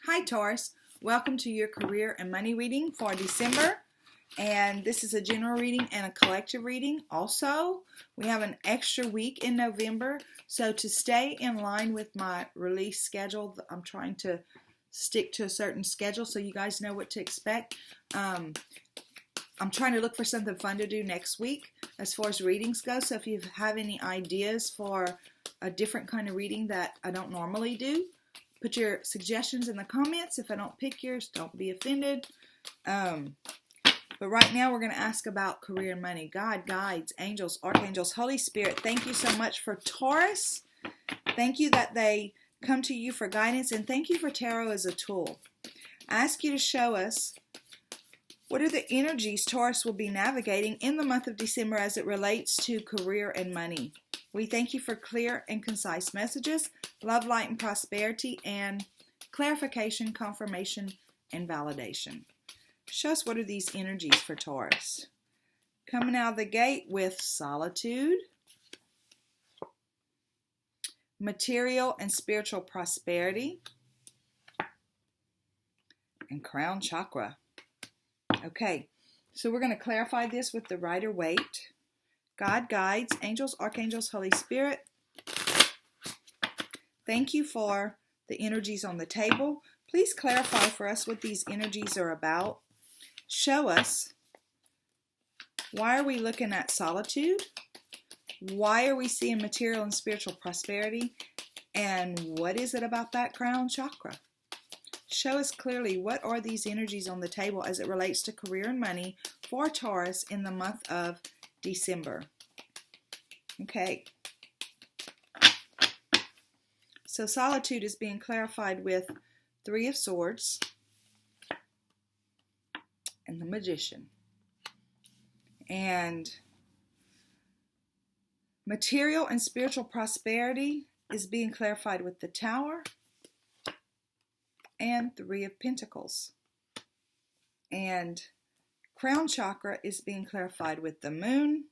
Hi Taurus, welcome to your career and money reading for December, and this is a general reading and a collective reading. Also, we have an extra week in November, so to stay in line with my release schedule, I'm trying to stick to a certain schedule so you guys know what to expect. I'm trying to look for something fun to do next week as far as readings go, so if you have any ideas for a different kind of reading that I don't normally do, put your suggestions in the comments. If I don't pick yours, don't be offended. But right now we're going to ask about career and money. God, guides, angels, archangels, Holy Spirit, thank you so much for Taurus. Thank you that they come to you for guidance, and thank you for tarot as a tool. I ask you to show us what are the energies Taurus will be navigating in the month of December as it relates to career and money. We thank you for clear and concise messages, love, light, and prosperity, and clarification, confirmation, and validation. Show us what are these energies for Taurus. Coming out of the gate with solitude, material and spiritual prosperity, and crown chakra. Okay, so we're going to clarify this with the Rider-Waite. God, guides, angels, archangels, Holy Spirit, thank you for the energies on the table. Please clarify for us what these energies are about. Show us, why are we looking at solitude? Why are we seeing material and spiritual prosperity? And what is it about that crown chakra? Show us clearly what are these energies on the table as it relates to career and money for Taurus in the month of December. Okay. So solitude is being clarified with Three of Swords and the Magician. And material and spiritual prosperity is being clarified with the Tower and Three of Pentacles. And crown chakra is being clarified with the Moon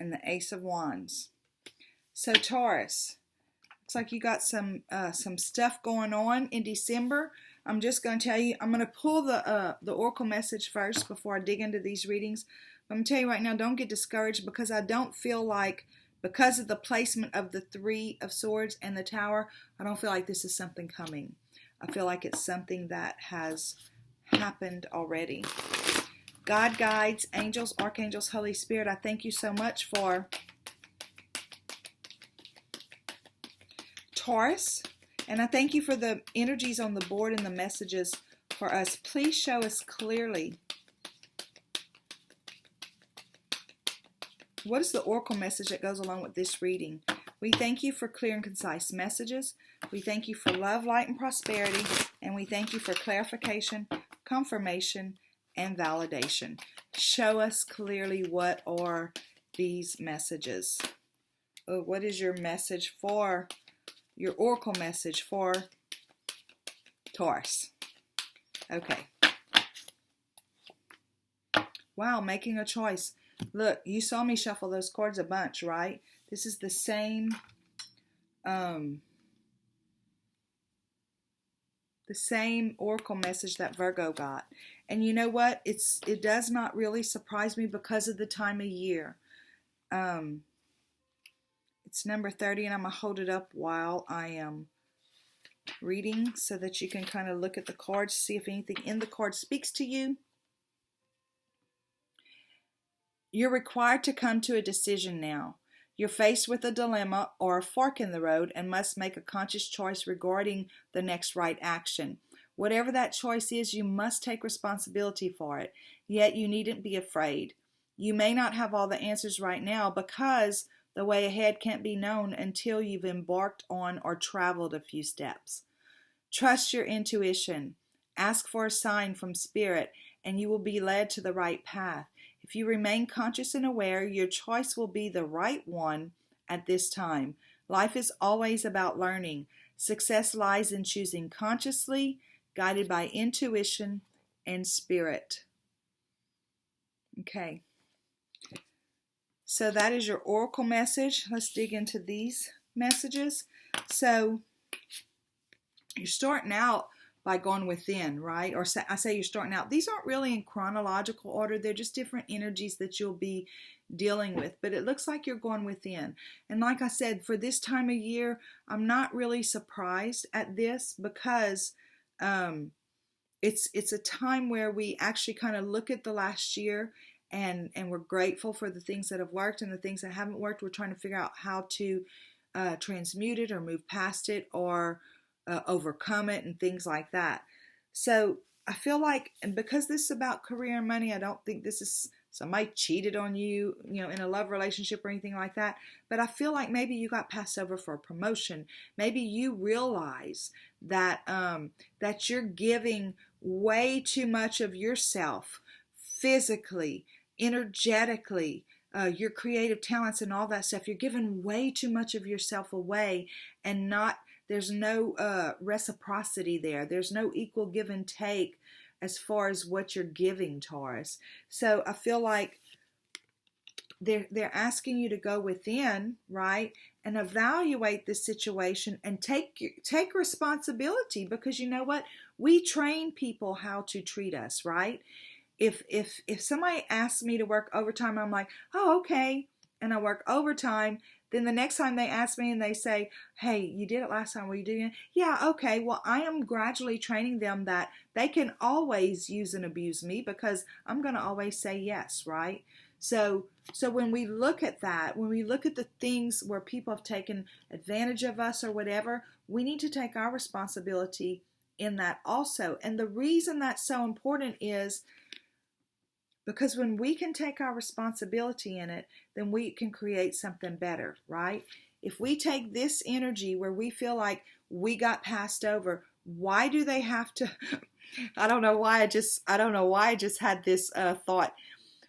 and the Ace of Wands. So Taurus, looks like you got some stuff going on in December. I'm just going to tell you, I'm going to pull the oracle message first before I dig into these readings. I'm going to tell you right now, don't get discouraged, because I don't feel like, because of the placement of the Three of Swords and the Tower, I don't feel like this is something coming. I feel like it's something that has happened already. God, guides, angels, archangels, Holy Spirit, I thank you so much for Taurus, and I thank you for the energies on the board and the messages for us. Please show us clearly what is the oracle message that goes along with this reading. We thank you for clear and concise messages. We thank you for love, light, and prosperity, and we thank you for clarification, confirmation, and validation. Show us clearly what are these messages. What is your message for, your oracle message for Taurus? Okay. Wow, making a choice. Look, you saw me shuffle those cards a bunch, right? This is the same oracle message that Virgo got. And you know what? It does not really surprise me because of the time of year. It's number 30, and I'm going to hold it up while I am reading so that you can kind of look at the cards, see if anything in the card speaks to you. You're required to come to a decision now. You're faced with a dilemma or a fork in the road and must make a conscious choice regarding the next right action. Whatever that choice is, you must take responsibility for it, yet you needn't be afraid. You may not have all the answers right now because the way ahead can't be known until you've embarked on or traveled a few steps. Trust your intuition. Ask for a sign from Spirit, and you will be led to the right path. If you remain conscious and aware, your choice will be the right one at this time. Life is always about learning. Success lies in choosing consciously, guided by intuition and spirit. Okay. So that is your oracle message. Let's dig into these messages. So you're starting out by going within, right? Or I say you're starting out. These aren't really in chronological order. They're just different energies that you'll be dealing with. But it looks like you're going within. And like I said, for this time of year, I'm not really surprised at this because it's a time where we actually kind of look at the last year and we're grateful for the things that have worked and the things that haven't worked. We're trying to figure out how to transmute it or move past it or overcome it and things like that. So I feel like, and because this is about career and money, I don't think this is somebody cheated on you, in a love relationship or anything like that. But I feel like maybe you got passed over for a promotion. Maybe you realize that that you're giving way too much of yourself physically, energetically, your creative talents and all that stuff. You're giving way too much of yourself away, and there's no reciprocity there. There's no equal give and take as far as what you're giving, Taurus. So I feel like they're asking you to go within, right, and evaluate the situation and take responsibility, because you know what? We train people how to treat us, right? If somebody asks me to work overtime, I'm like, oh, okay, and I work overtime. Then the next time they ask me and they say, hey, you did it last time, were you doing it? Yeah, okay, well, I am gradually training them that they can always use and abuse me because I'm going to always say yes, right? So when we look at that, when we look at the things where people have taken advantage of us or whatever, we need to take our responsibility in that also. And the reason that's so important is because when we can take our responsibility in it, then we can create something better, right? If we take this energy where we feel like we got passed over, why do they have to? I don't know why I just had this thought.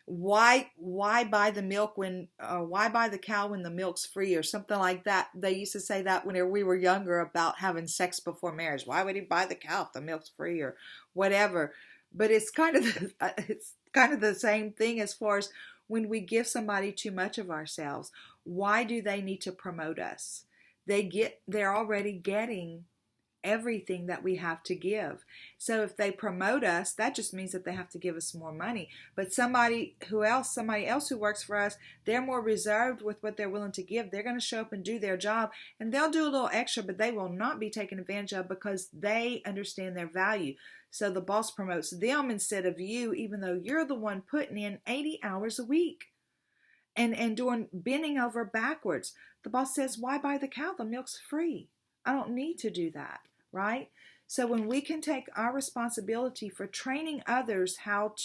Why buy the milk why buy the cow when the milk's free, or something like that? They used to say that when we were younger about having sex before marriage. Why would he buy the cow if the milk's free, or whatever? But it's kind of the same thing as far as when we give somebody too much of ourselves. Why do they need to promote us? They're already getting everything that we have to give. So if they promote us, that just means that they have to give us more money. But somebody else who works for us, they're more reserved with what they're willing to give. They're going to show up and do their job, and they'll do a little extra, but they will not be taken advantage of because they understand their value. So the boss promotes them instead of you, even though you're the one putting in 80 hours a week and bending over backwards. The boss says, why buy the cow? The milk's free. I don't need to do that, right? So when we can take our responsibility for training others how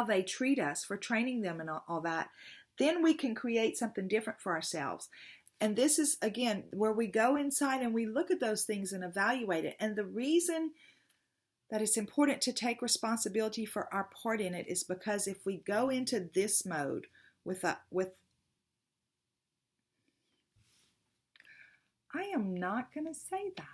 they treat us, for training them and all that, then we can create something different for ourselves. And this is, again, where we go inside and we look at those things and evaluate it. And the reason that it's important to take responsibility for our part in it is because if we go into this mode with I am not going to say that.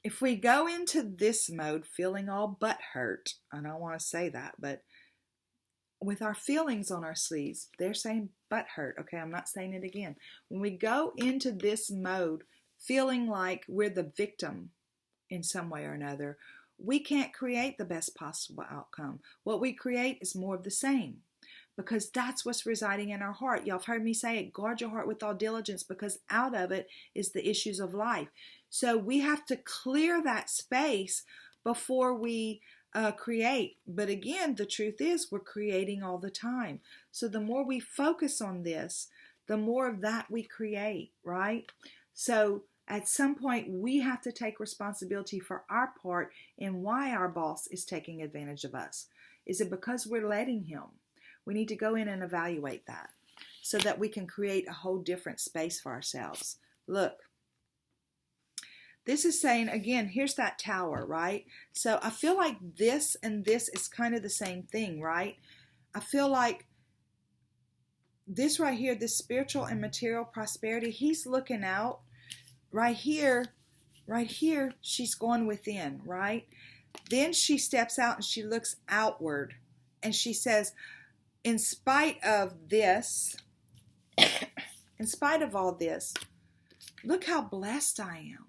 If we go into this mode feeling all butthurt, I don't want to say that, but with our feelings on our sleeves, they're saying butthurt. Okay, I'm not saying it again. When we go into this mode feeling like we're the victim in some way or another, we can't create the best possible outcome. What we create is more of the same, because that's what's residing in our heart. Y'all have heard me say it, guard your heart with all diligence, because out of it is the issues of life. So we have to clear that space before we create. But again, the truth is we're creating all the time. So the more we focus on this, the more of that we create, right? So at some point, we have to take responsibility for our part in why our boss is taking advantage of us. Is it because we're letting him? We need to go in and evaluate that so that we can create a whole different space for ourselves. Look, this is saying, again, here's that tower, right? So I feel like this and this is kind of the same thing, right? I feel like this right here, this spiritual and material prosperity, he's looking out. Right here, she's going within, right? Then she steps out and she looks outward and she says, in spite of this, in spite of all this, look how blessed I am.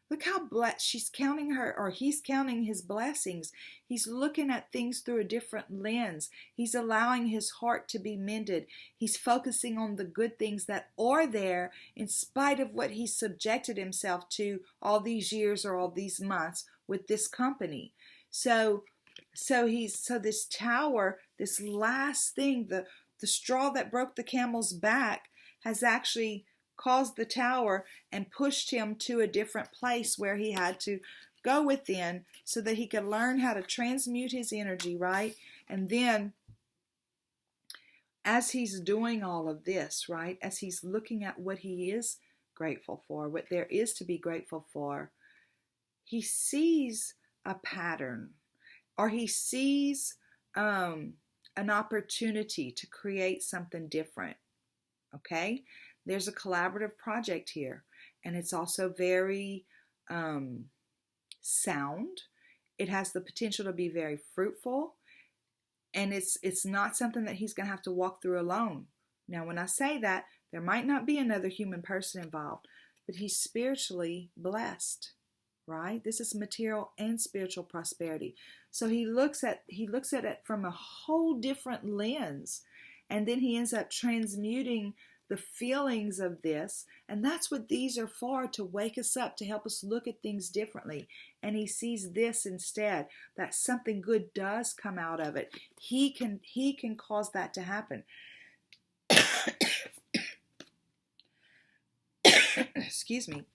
Look how blessed she's counting her, or he's counting his blessings. He's looking at things through a different lens. He's allowing his heart to be mended. He's focusing on the good things that are there in spite of what he subjected himself to all these years or all these months with this company. So this tower, this last thing, the straw that broke the camel's back has actually caused the tower and pushed him to a different place where he had to go within so that he could learn how to transmute his energy, right? And then as he's doing all of this, right, as he's looking at what he is grateful for, what there is to be grateful for, he sees a pattern, or he sees an opportunity to create something different, okay? There's a collaborative project here, and it's also very sound. It has the potential to be very fruitful, and it's not something that he's going to have to walk through alone. Now, when I say that, there might not be another human person involved, but he's spiritually blessed, right? This is material and spiritual prosperity. So he looks at it from a whole different lens, and then he ends up transmuting the feelings of this, and that's what these are for, to wake us up, to help us look at things differently. And he sees this instead, that something good does come out of it. He can cause that to happen. Excuse me.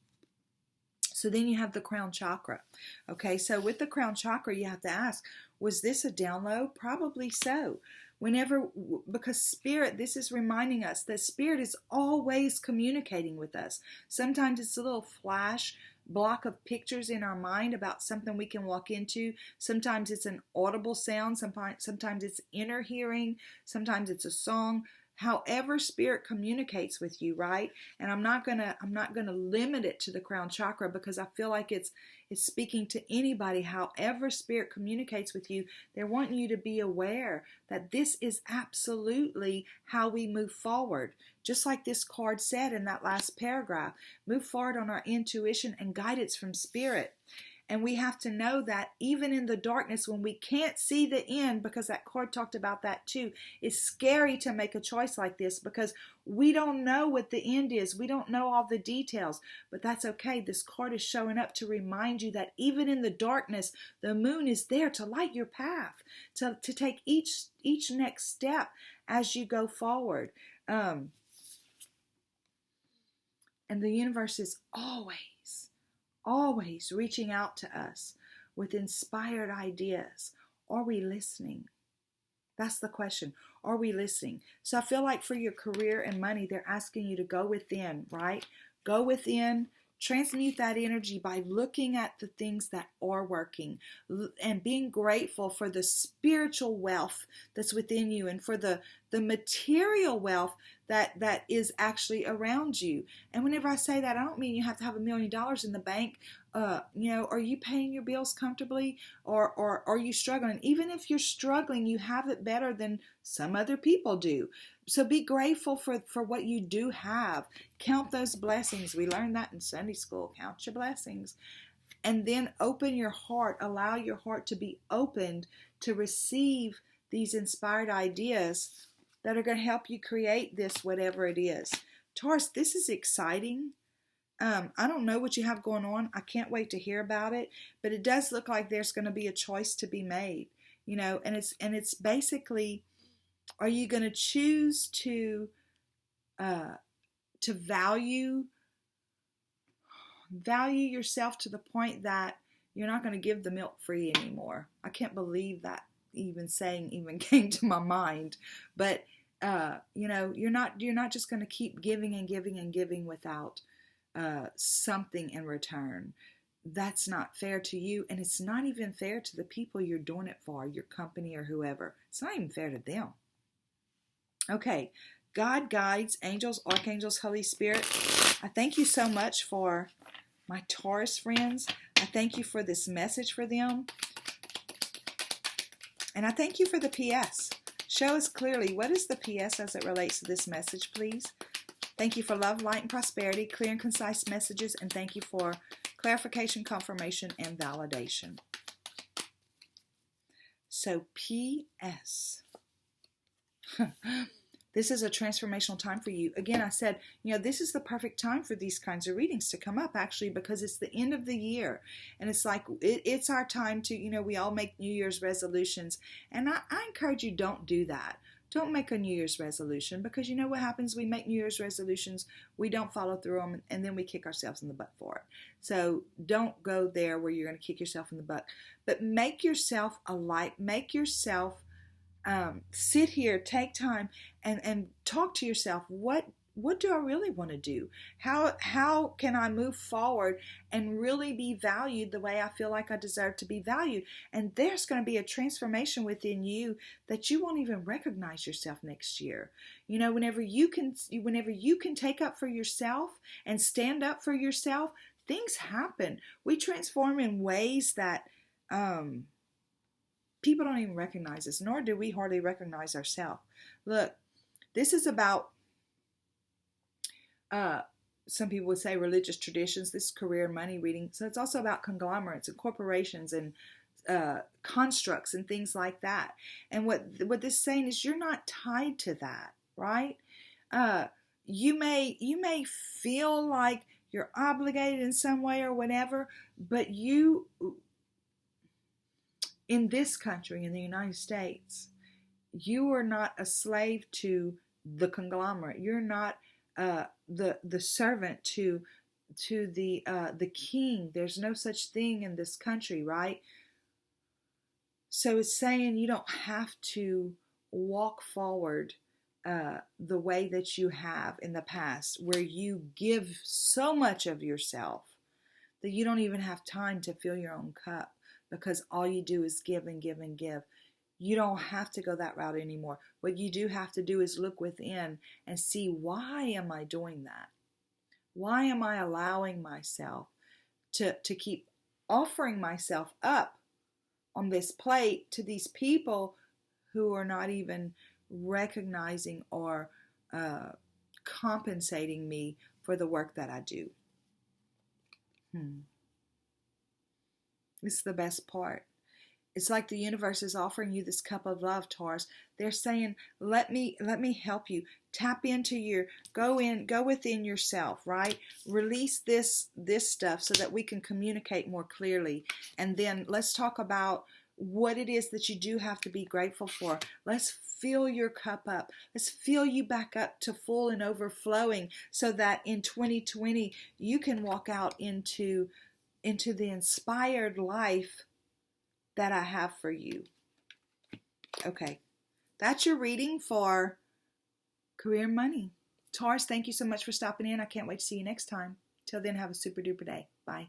So then you have the crown chakra. Okay, so with the crown chakra, you have to ask, was this a download? Probably so. Because Spirit, this is reminding us that Spirit is always communicating with us. Sometimes it's a little flash block of pictures in our mind about something we can walk into. Sometimes it's an audible sound. Sometimes it's inner hearing. Sometimes it's a song. However Spirit communicates with you, right? And I'm not gonna limit it to the crown chakra, because I feel like it's speaking to anybody. However Spirit communicates with you, they're wanting you to be aware that this is absolutely how we move forward. Just like this card said in that last paragraph, move forward on our intuition and guidance from Spirit. And we have to know that even in the darkness, when we can't see the end, because that card talked about that too, it's scary to make a choice like this because we don't know what the end is. We don't know all the details, but that's okay. This card is showing up to remind you that even in the darkness, the moon is there to light your path, to take each next step as you go forward. And the universe is always reaching out to us with inspired ideas. Are we listening? That's the question. Are we listening? So I feel like for your career and money, they're asking you to go within, right? Go within, transmute that energy by looking at the things that are working and being grateful for the spiritual wealth that's within you and for the material wealth that is actually around you. And whenever I say that, I don't mean you have to have $1 million in the bank. Are you paying your bills comfortably, or are you struggling? Even if you're struggling, you have it better than some other people do. So be grateful for what you do have. Count those blessings. We learned that in Sunday school. Count your blessings. And then open your heart. Allow your heart to be opened to receive these inspired ideas that are going to help you create this, whatever it is. Taurus, this is exciting. I don't know what you have going on. I can't wait to hear about it. But it does look like there's going to be a choice to be made. And it's basically, are you going to choose to value yourself to the point that you're not going to give the milk free anymore? I can't believe that even came to my mind. But you're not just going to keep giving and giving and giving without something in return. That's not fair to you, and it's not even fair to the people you're doing it for, your company or whoever. It's not even fair to them. Okay, God, guides, angels, archangels, Holy Spirit, I thank you so much for my Taurus friends. I thank you for this message for them. And I thank you for the PS. Show us clearly what is the PS as it relates to this message, please. Thank you for love, light, and prosperity, clear and concise messages, and thank you for clarification, confirmation, and validation. So, PS. This is a transformational time for you. Again, I said, this is the perfect time for these kinds of readings to come up, actually, because it's the end of the year. And it's like, it's our time to, we all make New Year's resolutions. And I encourage you, don't do that. Don't make a New Year's resolution, because you know what happens? We make New Year's resolutions, we don't follow through them, and then we kick ourselves in the butt for it. So don't go there where you're going to kick yourself in the butt. But make yourself a light. Make yourself sit here, take time, and talk to yourself. What do I really want to do? How can I move forward and really be valued the way I feel like I deserve to be valued? And there's going to be a transformation within you that you won't even recognize yourself next year. Whenever you can take up for yourself and stand up for yourself, things happen. We transform in ways that people don't even recognize us, nor do we hardly recognize ourselves. Look, this is about some people would say religious traditions. This is career and money reading. So it's also about conglomerates and corporations and constructs and things like that. And what this is saying is you're not tied to that, right? You may feel like you're obligated in some way or whatever, but you, in this country, in the United States, you are not a slave to the conglomerate. You're not the servant to the king. There's no such thing in this country, right? So it's saying you don't have to walk forward the way that you have in the past, where you give so much of yourself that you don't even have time to fill your own cup, because all you do is give and give and give. You don't have to go that route anymore. What you do have to do is look within and see, why am I doing that? Why am I allowing myself to keep offering myself up on this plate to these people who are not even recognizing or compensating me for the work that I do? This is the best part. It's like the universe is offering you this cup of love, Taurus. They're saying, let me help you. Tap into go within yourself, right? Release this stuff so that we can communicate more clearly. And then let's talk about what it is that you do have to be grateful for. Let's fill your cup up. Let's fill you back up to full and overflowing, so that in 2020 you can walk out into the inspired life that I have for you. Okay, that's your reading for career and money. Taurus, thank you so much for stopping in. I can't wait to see you next time. Till then, have a super duper day. Bye.